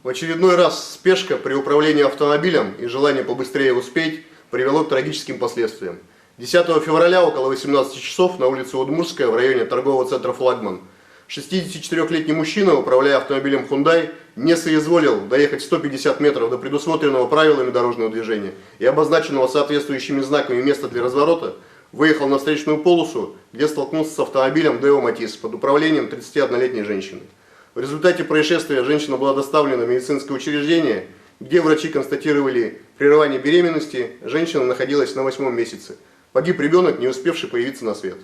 В очередной раз спешка при управлении автомобилем и желание побыстрее успеть привело к трагическим последствиям. 10 февраля около 18 часов на улице Удмуртская в районе торгового центра «Флагман» 64-летний мужчина, управляя автомобилем Hyundai, не соизволил доехать 150 метров до предусмотренного правилами дорожного движения и обозначенного соответствующими знаками места для разворота, выехал на встречную полосу, где столкнулся с автомобилем Део Матис под управлением 31-летней женщины. В результате происшествия женщина была доставлена в медицинское учреждение, где врачи констатировали прерывание беременности, женщина находилась на 8-м месяце. Погиб ребенок, не успевший появиться на свет.